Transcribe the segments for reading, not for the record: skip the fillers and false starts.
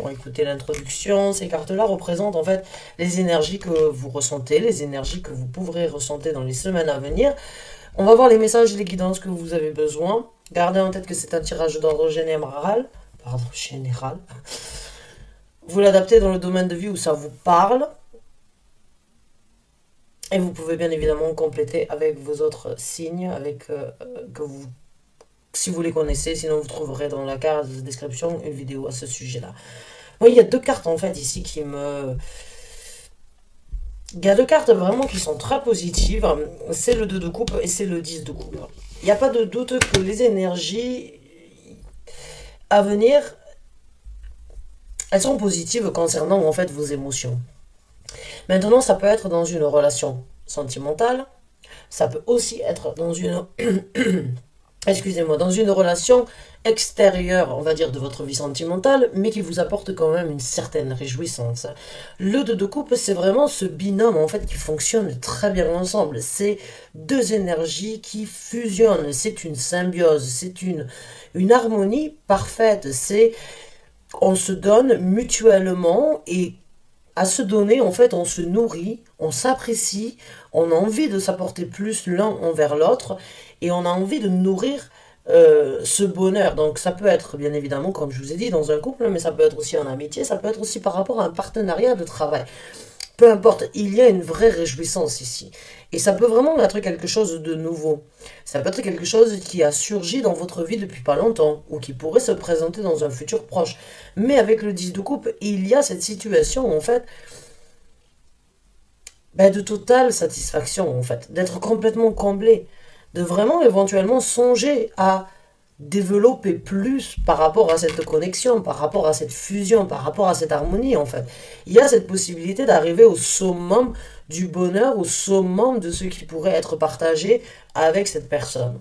ont écouté l'introduction, ces cartes-là représentent en fait les énergies que vous ressentez, les énergies que vous pourrez ressentir dans les semaines à venir. On va voir les messages et les guidances que vous avez besoin. Gardez en tête que c'est un tirage d'ordre général. Pardon, général. Vous l'adaptez dans le domaine de vie où ça vous parle. Et vous pouvez bien évidemment compléter avec vos autres signes, que vous, si vous les connaissez, sinon vous trouverez dans la carte de description une vidéo à ce sujet-là. Oui, il y a deux cartes en fait ici qui me... Il y a deux cartes vraiment qui sont très positives. C'est le 2 de coupe et c'est le 10 de coupe. Il n'y a pas de doute que les énergies à venir, elles sont positives concernant en fait vos émotions. Maintenant, ça peut être dans une relation sentimentale. Ça peut aussi être dans une... excusez-moi, dans une relation extérieure, on va dire, de votre vie sentimentale, mais qui vous apporte quand même une certaine réjouissance. Le 2 de coupe, c'est vraiment ce binôme, en fait, qui fonctionne très bien ensemble. C'est deux énergies qui fusionnent. C'est une symbiose, c'est une harmonie parfaite. C'est... On se donne mutuellement et à se donner, en fait, on se nourrit, on s'apprécie, on a envie de s'apporter plus l'un envers l'autre et on a envie de nourrir ce bonheur. Donc ça peut être, bien évidemment, comme je vous ai dit, dans un couple, mais ça peut être aussi en amitié, ça peut être aussi par rapport à un partenariat de travail. Peu importe, il y a une vraie réjouissance ici. Et ça peut vraiment être quelque chose de nouveau. Ça peut être quelque chose qui a surgi dans votre vie depuis pas longtemps, ou qui pourrait se présenter dans un futur proche. Mais avec le 10 de coupe, il y a cette situation, en fait, de totale satisfaction, en fait, d'être complètement comblé, de vraiment éventuellement songer à développer plus par rapport à cette connexion, par rapport à cette fusion, par rapport à cette harmonie en fait. Il y a cette possibilité d'arriver au summum du bonheur, au summum de ce qui pourrait être partagé avec cette personne.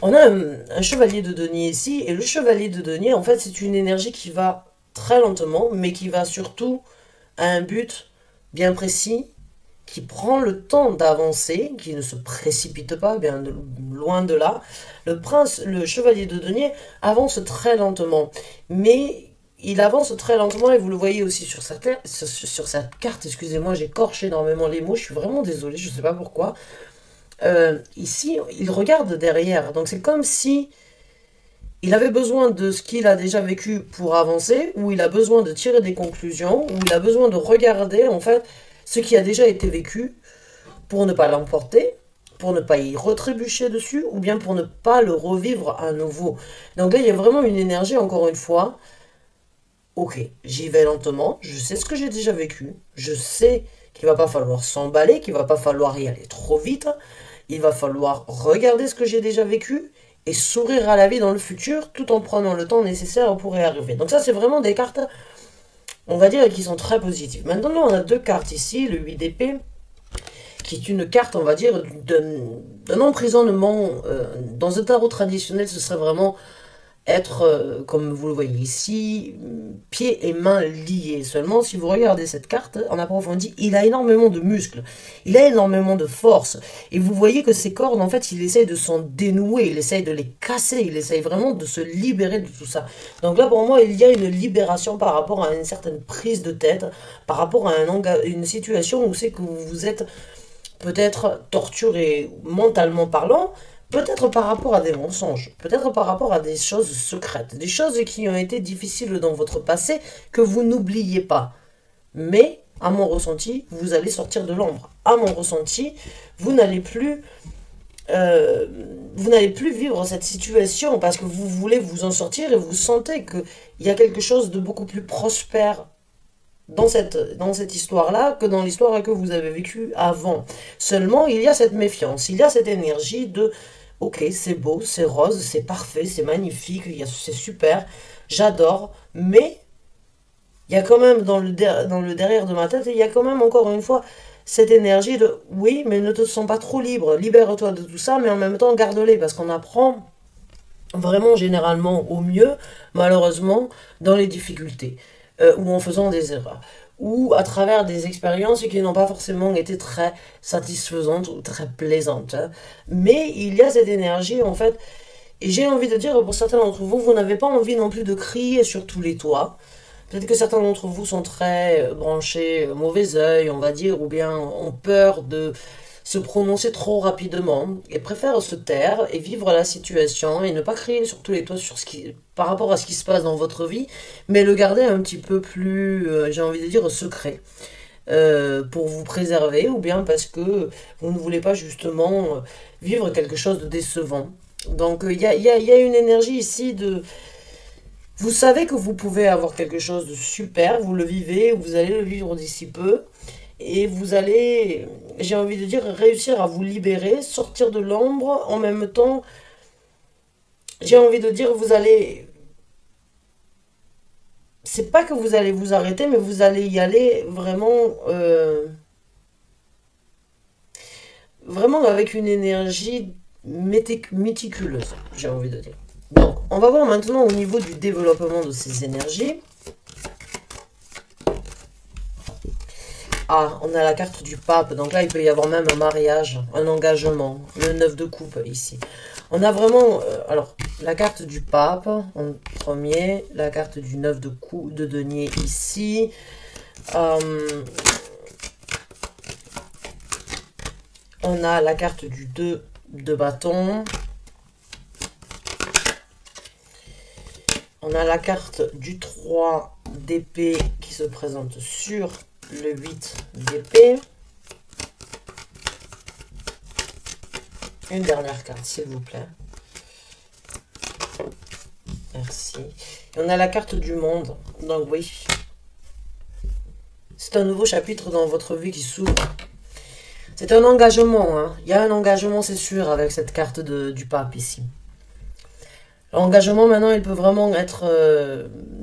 On a un chevalier de denier ici, et le chevalier de denier en fait c'est une énergie qui va très lentement, mais qui va surtout à un but bien précis, qui prend le temps d'avancer, qui ne se précipite pas, bien loin de là. Le chevalier de denier avance très lentement, mais il avance très lentement et vous le voyez aussi sur cette carte. Excusez-moi, j'écorche énormément les mots, je suis vraiment désolée, je ne sais pas pourquoi. Ici, il regarde derrière, donc c'est comme si il avait besoin de ce qu'il a déjà vécu pour avancer, ou il a besoin de tirer des conclusions, ou il a besoin de regarder en fait ce qui a déjà été vécu pour ne pas l'emporter, pour ne pas y retrébucher dessus, ou bien pour ne pas le revivre à nouveau. Donc là, il y a vraiment une énergie, encore une fois, ok, j'y vais lentement, je sais ce que j'ai déjà vécu, je sais qu'il va pas falloir s'emballer, qu'il va pas falloir y aller trop vite, il va falloir regarder ce que j'ai déjà vécu, et sourire à la vie dans le futur, tout en prenant le temps nécessaire pour y arriver. Donc ça, c'est vraiment des cartes, on va dire, qui sont très positives. Maintenant, on a deux cartes ici, le 8 d'épée, qui est une carte, on va dire, d'un emprisonnement. Dans un tarot traditionnel, ce serait vraiment être, comme vous le voyez ici, pieds et mains liés. Seulement, si vous regardez cette carte en approfondi, il a énormément de muscles, il a énormément de force. Et vous voyez que ces cordes, en fait, il essaye de s'en dénouer, il essaye de les casser, il essaye vraiment de se libérer de tout ça. Donc là, pour moi, il y a une libération par rapport à une certaine prise de tête, par rapport à une situation où c'est que vous vous êtes peut-être torturé mentalement parlant, peut-être par rapport à des mensonges, peut-être par rapport à des choses secrètes, des choses qui ont été difficiles dans votre passé que vous n'oubliez pas. Mais, à mon ressenti, vous allez sortir de l'ombre. À mon ressenti, vous n'allez plus, vous n'allez plus vivre cette situation parce que vous voulez vous en sortir et vous sentez qu'il y a quelque chose de beaucoup plus prospère dans cette histoire-là que dans l'histoire que vous avez vécue avant. Seulement, il y a cette méfiance, il y a cette énergie de ok, c'est beau, c'est rose, c'est parfait, c'est magnifique, c'est super, j'adore, mais il y a quand même dans le derrière de ma tête, il y a quand même encore une fois cette énergie de oui, mais ne te sens pas trop libre, libère-toi de tout ça, mais en même temps garde-les, parce qu'on apprend vraiment généralement au mieux, malheureusement, dans les difficultés, ou en faisant des erreurs, ou à travers des expériences qui n'ont pas forcément été très satisfaisantes ou très plaisantes, hein. Mais il y a cette énergie, en fait, Et j'ai envie de dire, pour certains d'entre vous, vous n'avez pas envie non plus de crier sur tous les toits. Peut-être que certains d'entre vous sont très branchés mauvais œil, on va dire, ou bien ont peur de se prononcer trop rapidement et préfèrent se taire et vivre la situation et ne pas crier sur tous les toits sur par rapport à ce qui se passe dans votre vie, mais le garder un petit peu plus, j'ai envie de dire, secret. Pour vous préserver ou bien parce que vous ne voulez pas justement vivre quelque chose de décevant. Donc il y a une énergie ici de... Vous savez que vous pouvez avoir quelque chose de super, vous le vivez, vous allez le vivre d'ici peu, et vous allez, j'ai envie de dire, réussir à vous libérer, sortir de l'ombre, en même temps, j'ai envie de dire, vous allez... C'est pas que vous allez vous arrêter, mais vous allez y aller vraiment, vraiment avec une énergie méticuleuse, j'ai envie de dire. Donc, on va voir maintenant au niveau du développement de ces énergies. Ah, on a la carte du pape. Donc là, il peut y avoir même un mariage, un engagement, le 9 de coupe ici. On a vraiment, alors, la carte du pape en premier, la carte du 9 de coupe de denier ici. On a la carte du 2 de bâton. On a la carte du 3 d'épée qui se présente sur le 8 d'épée. Une dernière carte, s'il vous plaît. Merci. Et on a la carte du monde. Donc oui. C'est un nouveau chapitre dans votre vie qui s'ouvre. C'est un engagement. Hein. Il y a un engagement, c'est sûr, avec cette carte du pape ici. L'engagement, maintenant, il peut vraiment être...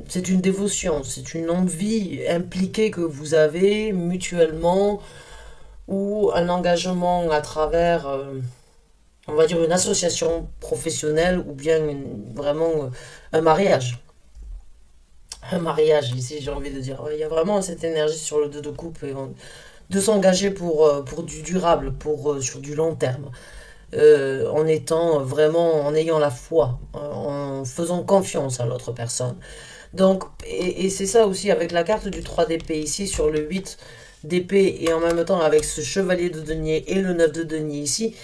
c'est une dévotion, c'est une envie impliquée que vous avez mutuellement ou un engagement à travers, on va dire, une association professionnelle ou bien vraiment un mariage. Un mariage, ici, j'ai envie de dire. Ouais, il y a vraiment cette énergie sur le 2 de coupe de s'engager pour du durable, sur du long terme. En étant vraiment, en ayant la foi, en faisant confiance à l'autre personne. Donc, et c'est ça aussi avec la carte du 3 d'épée ici sur le 8 d'épée et en même temps avec ce chevalier de denier et le 9 de denier ici.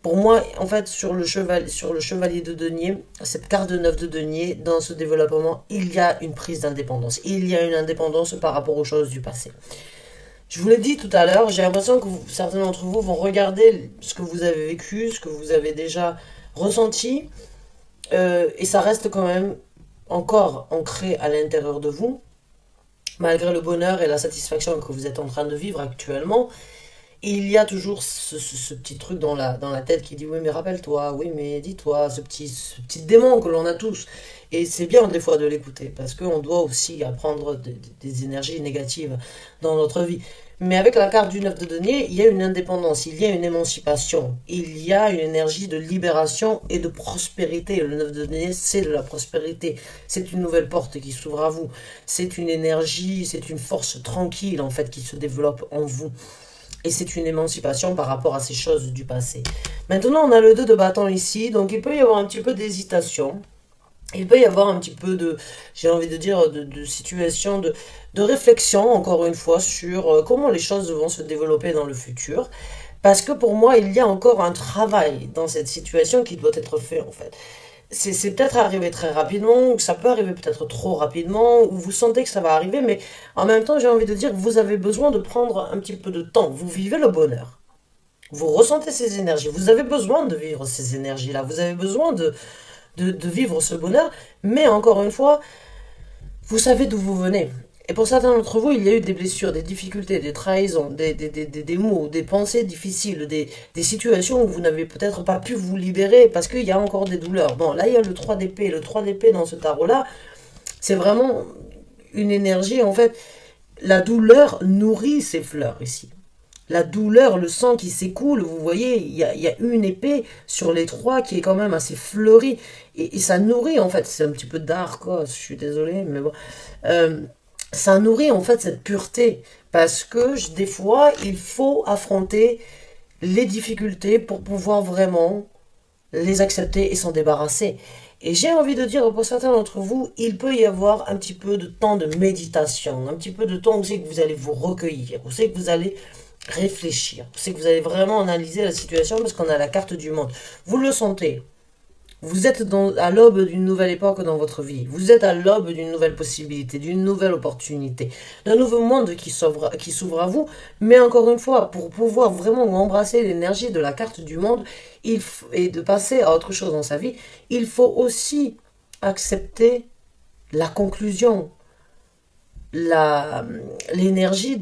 Pour moi, en fait, sur le chevalier de denier, cette carte de 9 de denier, dans ce développement, il y a une prise d'indépendance. Il y a une indépendance par rapport aux choses du passé. Je vous l'ai dit tout à l'heure, j'ai l'impression que certains d'entre vous vont regarder ce que vous avez vécu, ce que vous avez déjà ressenti, et ça reste quand même encore ancré à l'intérieur de vous, malgré le bonheur et la satisfaction que vous êtes en train de vivre actuellement. Il y a toujours ce petit truc dans la tête qui dit oui mais rappelle-toi, oui mais dis-toi, ce petit démon que l'on a tous. Et c'est bien des fois de l'écouter parce qu'on doit aussi apprendre des énergies négatives dans notre vie. Mais avec la carte du 9 de denier, il y a une indépendance, il y a une émancipation, il y a une énergie de libération et de prospérité. Le 9 de denier, c'est de la prospérité, c'est une nouvelle porte qui s'ouvre à vous, c'est une énergie, c'est une force tranquille en fait qui se développe en vous. Et c'est une émancipation par rapport à ces choses du passé. Maintenant, on a le 2 de bâton ici, donc il peut y avoir un petit peu d'hésitation. Il peut y avoir un petit peu de, j'ai envie de dire, de situation, de réflexion, encore une fois, sur comment les choses vont se développer dans le futur. Parce que pour moi, il y a encore un travail dans cette situation qui doit être fait, en fait. C'est peut-être arrivé très rapidement, ou ça peut arriver peut-être trop rapidement, ou vous sentez que ça va arriver, mais en même temps, j'ai envie de dire que vous avez besoin de prendre un petit peu de temps. Vous vivez le bonheur. Vous ressentez ces énergies. Vous avez besoin de vivre ces énergies-là. Vous avez besoin de vivre ce bonheur. Mais encore une fois, vous savez d'où vous venez. Et pour certains d'entre vous, il y a eu des blessures, des difficultés, des trahisons, des mots, des pensées difficiles, des situations où vous n'avez peut-être pas pu vous libérer parce qu'il y a encore des douleurs. Bon, là, il y a le 3 d'épée. Le 3 d'épée dans ce tarot-là, c'est vraiment une énergie, en fait. La douleur nourrit ces fleurs ici. La douleur, le sang qui s'écoule, vous voyez, il y a une épée sur les trois qui est quand même assez fleurie. Et ça nourrit, en fait, c'est un petit peu dark, quoi, je suis désolée, mais bon. Ça nourrit, en fait, cette pureté. Parce que, des fois, il faut affronter les difficultés pour pouvoir vraiment les accepter et s'en débarrasser. Et j'ai envie de dire, pour certains d'entre vous, il peut y avoir un petit peu de temps de méditation, un petit peu de temps où c'est que vous allez vous recueillir, où c'est que vous allez réfléchir, où c'est que vous allez vraiment analyser la situation parce qu'on a la carte du monde. Vous le sentez. Vous êtes à l'aube d'une nouvelle époque dans votre vie. Vous êtes à l'aube d'une nouvelle possibilité, d'une nouvelle opportunité, d'un nouveau monde qui s'ouvre à vous. Mais encore une fois, pour pouvoir vraiment embrasser l'énergie de la carte du monde et de passer à autre chose dans sa vie, il faut aussi accepter la conclusion, l'énergie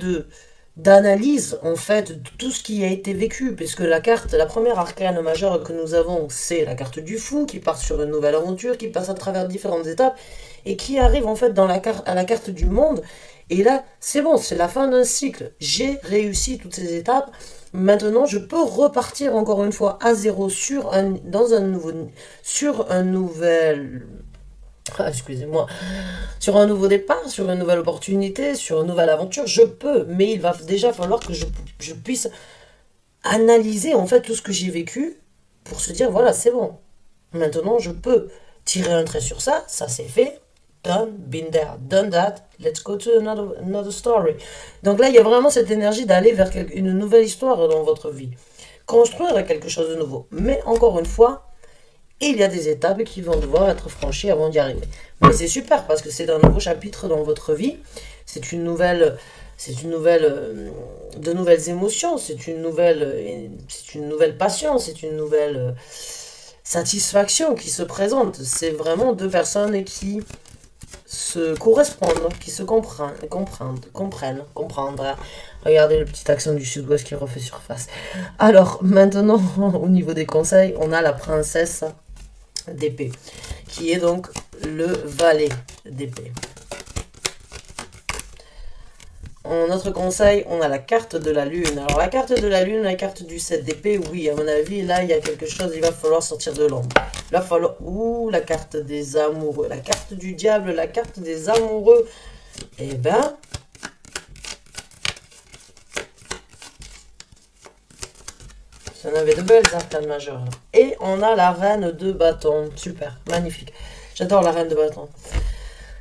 d'analyse en fait de tout ce qui a été vécu, puisque la première arcane majeure que nous avons, c'est la carte du fou qui part sur une nouvelle aventure, qui passe à travers différentes étapes et qui arrive en fait à la carte du monde. Et là, c'est bon, c'est la fin d'un cycle. J'ai réussi toutes ces étapes. Maintenant, je peux repartir encore une fois à zéro sur un nouvel excusez-moi, sur un nouveau départ, sur une nouvelle opportunité, sur une nouvelle aventure, je peux, mais il va déjà falloir que je puisse analyser en fait tout ce que j'ai vécu pour se dire voilà, c'est bon. Maintenant, je peux tirer un trait sur ça, ça c'est fait, done, been there, done that, let's go to another story. Donc là, il y a vraiment cette énergie d'aller vers une nouvelle histoire dans votre vie, construire quelque chose de nouveau. Mais encore une fois, il y a des étapes qui vont devoir être franchies avant d'y arriver. Mais c'est super parce que c'est un nouveau chapitre dans votre vie. De nouvelles émotions. C'est une nouvelle passion. C'est une nouvelle satisfaction qui se présente. C'est vraiment deux personnes qui se correspondent, qui se comprennent. Regardez le petit accent du sud-ouest qui refait surface. Alors, maintenant, au niveau des conseils, on a la princesse d'épée, qui est donc le valet d'épée. En notre conseil, on a la carte de la lune. Alors la carte de la lune, la carte du 7 d'épée, oui, à mon avis, là, il y a quelque chose, il va falloir sortir de l'ombre. Il va falloir... Ouh, la carte des amoureux, la carte du diable, la carte des amoureux. Eh ben... On avait de belles arcanes majeures. Et on a la reine de bâton. Super, magnifique. J'adore la reine de bâton.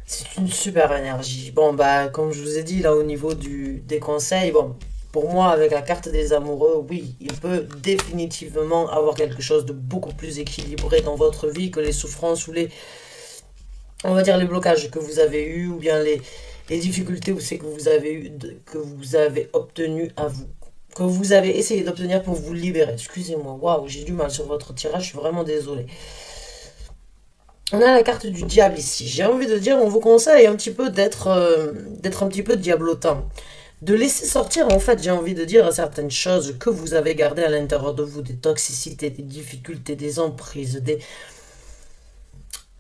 C'est une super énergie. Bon, bah, comme je vous ai dit, là, au niveau des conseils, bon, pour moi, avec la carte des amoureux, oui, il peut définitivement avoir quelque chose de beaucoup plus équilibré dans votre vie que les souffrances ou on va dire, les blocages que vous avez eus ou bien les difficultés où c'est que vous avez eu, que vous avez obtenu à vous. Que vous avez essayé d'obtenir pour vous libérer. Excusez-moi, waouh, j'ai du mal sur votre tirage, je suis vraiment désolée. On a la carte du diable ici. J'ai envie de dire, on vous conseille un petit peu d'être un petit peu diablotin. De laisser sortir, en fait, j'ai envie de dire certaines choses que vous avez gardées à l'intérieur de vous, des toxicités, des difficultés, des emprises,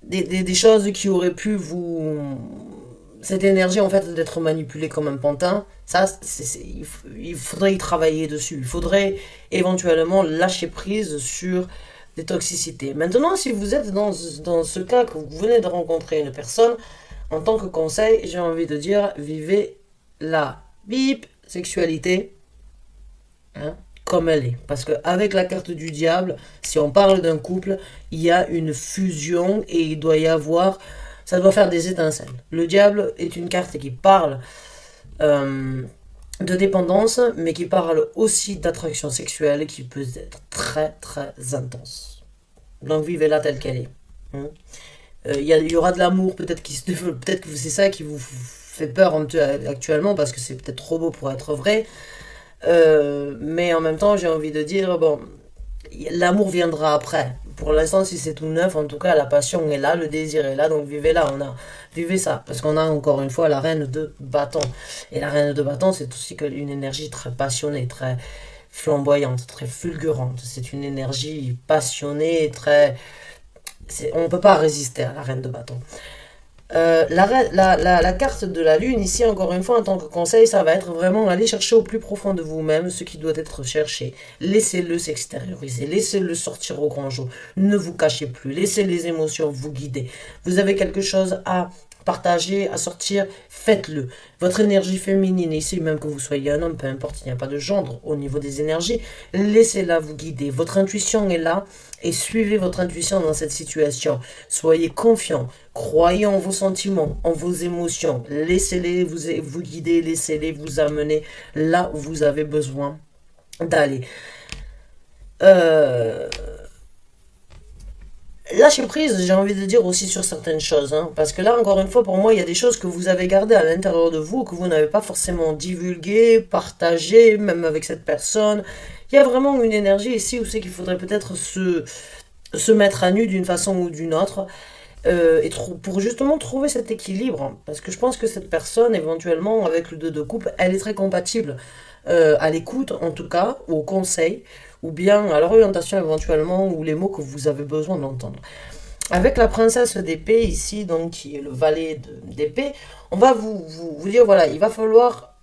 des choses qui auraient pu cette énergie en fait d'être manipulée comme un pantin, ça, il faudrait y travailler dessus. Il faudrait éventuellement lâcher prise sur des toxicités. Maintenant, si vous êtes dans ce cas que vous venez de rencontrer une personne, en tant que conseil, j'ai envie de dire, vivez la sexualité comme elle est. Parce qu'avec la carte du diable, si on parle d'un couple, il y a une fusion et il doit y avoir... Ça doit faire des étincelles. Le diable est une carte qui parle de dépendance, mais qui parle aussi d'attraction sexuelle qui peut être très très intense. Donc vivez-la telle qu'elle est. Il y aura de l'amour, peut-être que c'est ça qui vous fait peur actuellement, parce que c'est peut-être trop beau pour être vrai. Mais en même temps, j'ai envie de dire, bon, l'amour viendra après. Pour l'instant, si c'est tout neuf, en tout cas, la passion est là, le désir est là, donc vivez-la, vivez ça. Parce qu'on a encore une fois la reine de bâton. Et la reine de bâton, c'est aussi une énergie très passionnée, très flamboyante, très fulgurante. C'est une énergie passionnée, on ne peut pas résister à la reine de bâton. La carte de la lune, ici, encore une fois, en tant que conseil, ça va être vraiment aller chercher au plus profond de vous-même ce qui doit être cherché. Laissez-le s'extérioriser, laissez-le sortir au grand jour. Ne vous cachez plus, laissez les émotions vous guider. Vous avez quelque chose à partager, à sortir, faites-le. Votre énergie féminine, ici, même que vous soyez un homme, peu importe, il n'y a pas de gendre au niveau des énergies, laissez-la vous guider. Votre intuition est là et suivez votre intuition dans cette situation. Soyez confiant, croyez en vos sentiments, en vos émotions. Laissez-les vous guider, laissez-les vous amener là où vous avez besoin d'aller. Euh, Lâcher prise, j'ai envie de dire aussi sur certaines choses, hein, parce que là, encore une fois, pour moi, il y a des choses que vous avez gardées à l'intérieur de vous, que vous n'avez pas forcément divulguées, partagées, même avec cette personne. Il y a vraiment une énergie ici où c'est qu'il faudrait peut-être se mettre à nu d'une façon ou d'une autre, pour justement trouver cet équilibre, hein. Parce que je pense que cette personne, éventuellement, avec le 2 de coupe, elle est très compatible, à l'écoute, en tout cas, au conseil, ou bien à l'orientation éventuellement, ou les mots que vous avez besoin d'entendre. Avec la princesse d'épée ici, donc qui est le valet d'épée, on va vous dire, voilà, il va falloir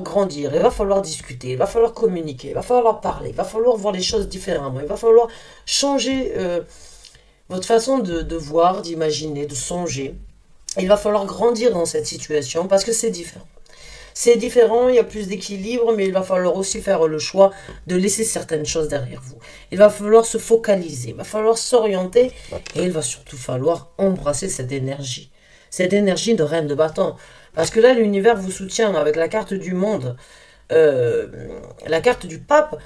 grandir, il va falloir discuter, il va falloir communiquer, il va falloir parler, il va falloir voir les choses différemment, il va falloir changer votre façon de voir, d'imaginer, de songer. Il va falloir grandir dans cette situation parce que c'est différent. C'est différent, il y a plus d'équilibre, mais il va falloir aussi faire le choix de laisser certaines choses derrière vous. Il va falloir se focaliser, il va falloir s'orienter et il va surtout falloir embrasser cette énergie de reine de bâton. Parce que là, l'univers vous soutient avec la carte du monde, euh, la carte du pape,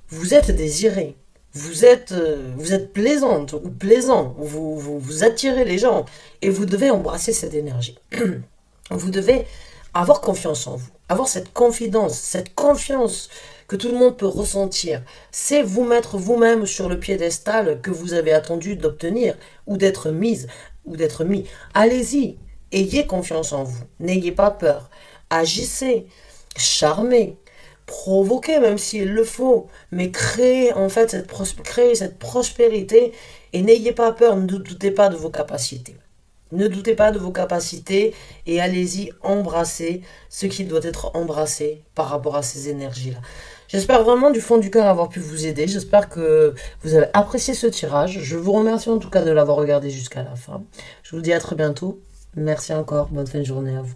vous êtes désiré. Vous êtes plaisante ou plaisant, vous attirez les gens et vous devez embrasser cette énergie. Vous devez avoir confiance en vous, avoir cette confidence, cette confiance que tout le monde peut ressentir. C'est vous mettre vous-même sur le piédestal que vous avez attendu d'obtenir ou d'être mise ou d'être mis. Allez-y, ayez confiance en vous, n'ayez pas peur, agissez, charmez, provoquez même s'il le faut, mais créez en fait créez cette prospérité et n'ayez pas peur, ne doutez pas de vos capacités. Ne doutez pas de vos capacités et allez-y embrasser ce qui doit être embrassé par rapport à ces énergies-là. J'espère vraiment du fond du cœur avoir pu vous aider. J'espère que vous avez apprécié ce tirage. Je vous remercie en tout cas de l'avoir regardé jusqu'à la fin. Je vous dis à très bientôt. Merci encore. Bonne fin de journée à vous.